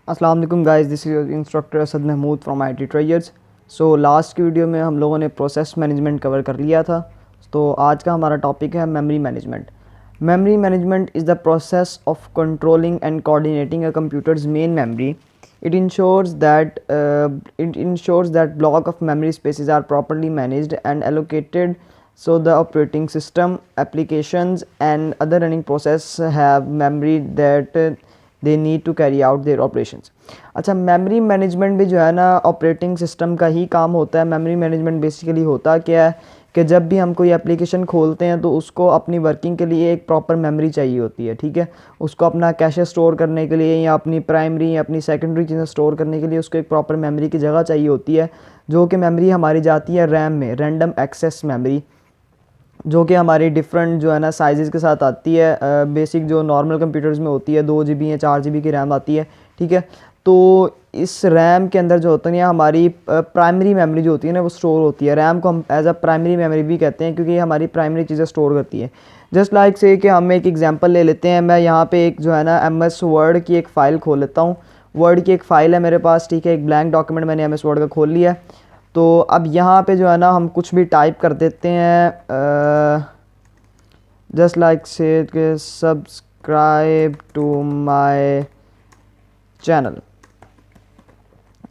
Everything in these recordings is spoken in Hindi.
अस्सलाम वालेकुम guys, this is instructor Asad Mahmood from IT treasures. So last की वीडियो में हम लोगों ने प्रोसेस मैनेजमेंट कवर कर लिया था। तो आज का हमारा टॉपिक है memory management. Memory management is the process of controlling and coordinating a computers main memory. It ensures that block of memory spaces are properly managed and allocated, so the operating system, applications and other running process have memory that they need to carry out their operations। अच्छा, मेमोरी मैनेजमेंट भी जो है ना ऑपरेटिंग सिस्टम का ही काम होता है। मेमोरी मैनेजमेंट बेसिकली होता क्या है कि जब भी हम कोई एप्लीकेशन खोलते हैं तो उसको अपनी वर्किंग के लिए एक प्रॉपर मेमोरी चाहिए होती है, ठीक है। उसको अपना कैशे स्टोर करने के लिए या अपनी प्राइमरी या अपनी सेकेंडरी चीज़ें स्टोर करने के लिए उसको एक प्रॉपर मेमोरी की जगह चाहिए होती है, जो कि मेमोरी हमारी जाती है रैम में, रैंडम एक्सेस मेमोरी, जो कि हमारी डिफरेंट जो है ना साइज़ के साथ आती है। बेसिक जो नॉर्मल कंप्यूटर्स में होती है 2 GB या 4 GB की रैम आती है, ठीक है। तो इस रैम के अंदर जो होता है हमारी प्राइमरी मेमोरी जो होती है ना वो स्टोर होती है। रैम को हम एज अ प्राइमरी मेमोरी भी कहते हैं क्योंकि ये हमारी प्राइमरी चीज़ें स्टोर करती है। जस्ट लाइक से कि हम एक एग्जांपल ले लेते हैं। मैं यहाँ पे एक जो है ना MS वर्ड की एक फ़ाइल खोल लेता हूँ। वर्ड की एक फ़ाइल है मेरे पास, ठीक है। एक ब्लैंक डॉक्यूमेंट मैंने MS वर्ड का खोल लिया है। तो अब यहाँ पे जो है ना हम कुछ भी टाइप कर देते हैं, जस्ट लाइक से सब्सक्राइब टू माय चैनल।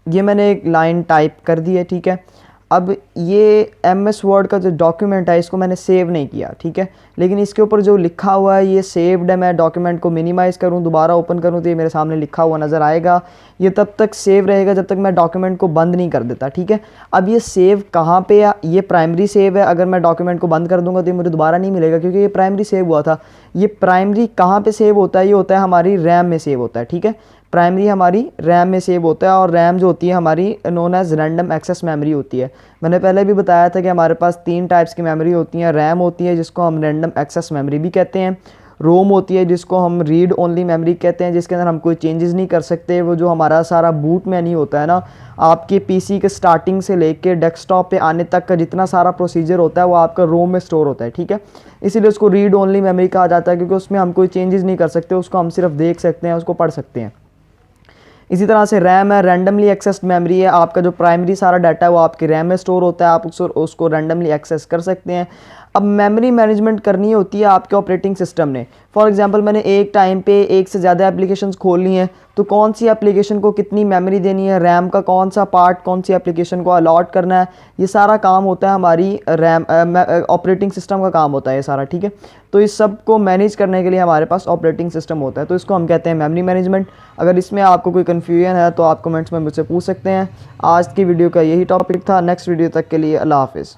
ये मैंने एक लाइन टाइप कर दी है, ठीक है। अब ये MS वर्ड का जो डॉक्यूमेंट है इसको मैंने सेव नहीं किया, ठीक है। लेकिन इसके ऊपर जो लिखा हुआ है ये सेव्ड है। मैं डॉक्यूमेंट को मिनिमाइज़ करूँ, दोबारा ओपन करूँ तो ये मेरे सामने लिखा हुआ नज़र आएगा। ये तब तक सेव रहेगा जब तक मैं डॉक्यूमेंट को बंद नहीं कर देता, ठीक है। अब ये सेव कहाँ पे है? ये प्राइमरी सेव है। अगर मैं डॉक्यूमेंट को बंद कर दूँगा तो ये मुझे दोबारा नहीं मिलेगा क्योंकि ये प्राइमरी सेव हुआ था। ये प्राइमरी कहाँ पर सेव होता है? ये होता है हमारी रैम में सेव होता है, ठीक है। प्राइमरी हमारी रैम में सेव होता है और रैम जो होती है हमारी known as random access memory होती है। मैंने पहले भी बताया था कि हमारे पास 3 टाइप्स की मेमोरी होती हैं। रैम होती है जिसको हम रैंडम एक्सेस मेमोरी भी कहते हैं। रोम होती है जिसको हम रीड ओनली मेमोरी कहते हैं, जिसके अंदर हम कोई चेंजेस नहीं कर सकते। वो जो हमारा सारा बूट में नहीं होता है ना, आपके PC के स्टार्टिंग से लेके डेस्कटॉप पे आने तक का जितना सारा प्रोसीजर होता है वो आपका रोम में स्टोर होता है, ठीक है। इसीलिए उसको रीड ओनली मेमोरी कहा जाता है क्योंकि उसमें हम कोई चेंजेस नहीं कर सकते, उसको हम सिर्फ देख सकते हैं, उसको पढ़ सकते हैं। इसी तरह से रैम है, रैंडमली एक्सेस्ड मेमोरी है। आपका जो प्राइमरी सारा डाटा है वो आपके रैम में स्टोर होता है, आप उसको रैंडमली एक्सेस कर सकते हैं। अब मेमोरी मैनेजमेंट करनी होती है आपके ऑपरेटिंग सिस्टम ने। फॉर एग्जांपल मैंने एक टाइम पे एक से ज़्यादा एप्लीकेशंस खोल ली हैं, तो कौन सी एप्लीकेशन को कितनी मेमोरी देनी है, रैम का कौन सा पार्ट कौन सी एप्लीकेशन को अलॉट करना है, ये सारा काम होता है हमारी रैम ऑपरेटिंग सिस्टम का काम होता है ये सारा, ठीक है। तो इस सब को मैनेज करने के लिए हमारे पास ऑपरेटिंग सिस्टम होता है, तो इसको हम कहते हैं मेमोरी मैनेजमेंट। अगर इसमें आपको कोई कन्फ्यूजन है तो आप कमेंट्स में मुझसे पूछ सकते हैं। आज की वीडियो का यही टॉपिक था। नेक्स्ट वीडियो तक के लिए अल्लाह हाफिज़।